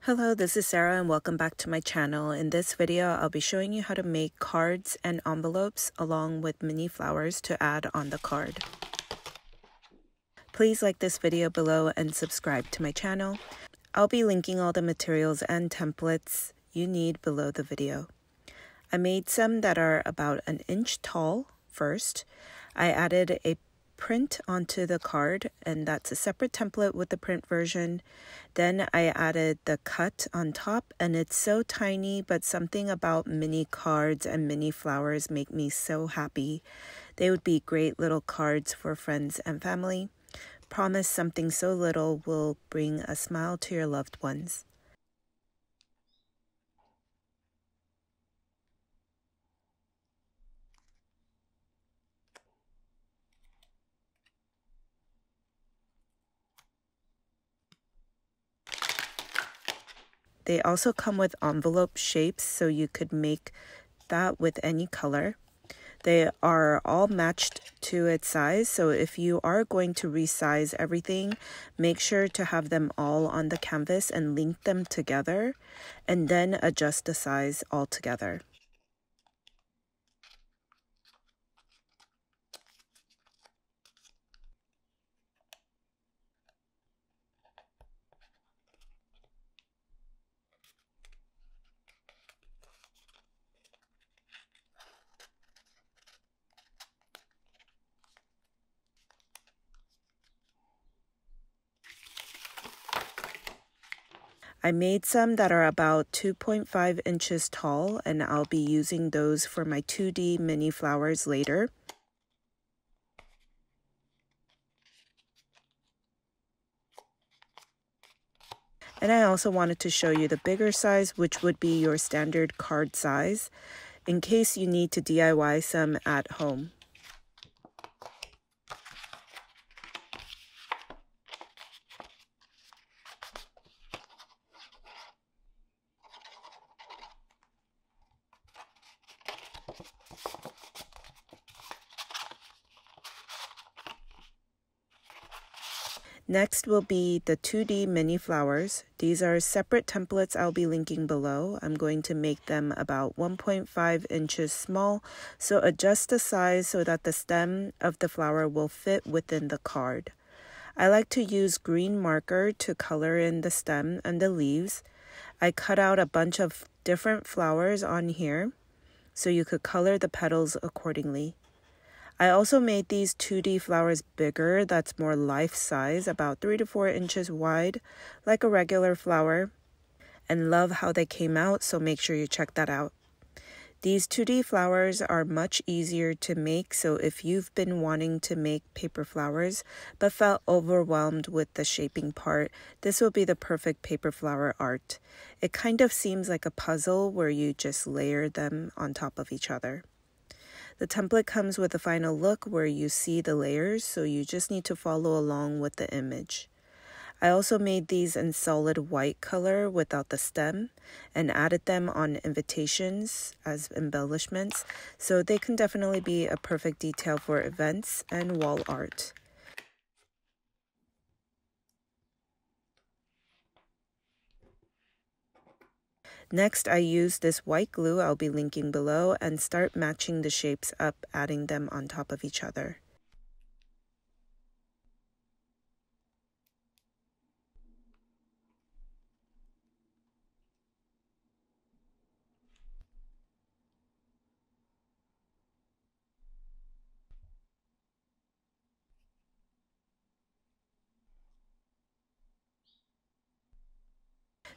Hello, this is Sarah and welcome back to my channel. In this video, I'll be showing you how to make cards and envelopes along with mini flowers to add on the card. Please like this video below and subscribe to my channel. I'll be linking all the materials and templates you need below the video. I made some that are about an inch tall first. I added a print onto the card, and that's a separate template with the print version. Then I added the cut on top, and it's so tiny, but something about mini cards and mini flowers make me so happy. They would be great little cards for friends and family. Promise something so little will bring a smile to your loved ones. They also come with envelope shapes, so you could make that with any color. They are all matched to its size, so if you are going to resize everything, make sure to have them all on the canvas and link them together, and then adjust the size all together. I made some that are about 2.5 inches tall, and I'll be using those for my 2D mini flowers later. And I also wanted to show you the bigger size, which would be your standard card size, in case you need to DIY some at home. Next will be the 2D mini flowers. These are separate templates I'll be linking below. I'm going to make them about 1.5 inches small, so adjust the size so that the stem of the flower will fit within the card. I like to use green marker to color in the stem and the leaves. I cut out a bunch of different flowers on here, so you could color the petals accordingly. I also made these 2D flowers bigger, that's more life size, about 3 to 4 inches wide, like a regular flower, and love how they came out, so make sure you check that out. These 2D flowers are much easier to make, so if you've been wanting to make paper flowers but felt overwhelmed with the shaping part, this will be the perfect paper flower art. It kind of seems like a puzzle where you just layer them on top of each other. The template comes with a final look where you see the layers, so you just need to follow along with the image. I also made these in solid white color without the stem and added them on invitations as embellishments, so they can definitely be a perfect detail for events and wall art. Next, I use this white glue I'll be linking below and start matching the shapes up, adding them on top of each other.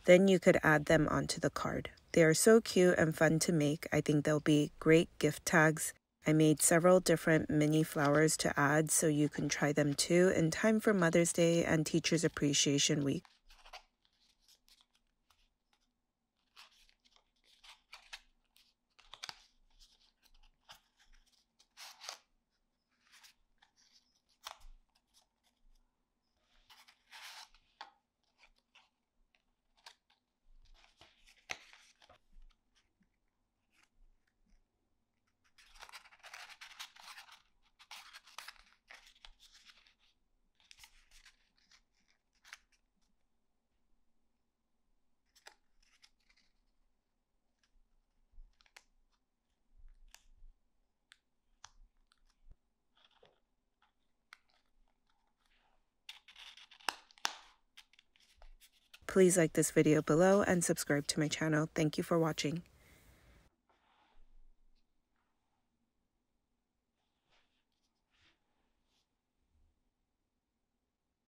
Then you could add them onto the card. They are so cute and fun to make. I think they'll be great gift tags. I made several different mini flowers to add, so you can try them too in time for Mother's Day and Teachers Appreciation Week. Please like this video below and subscribe to my channel. Thank you for watching.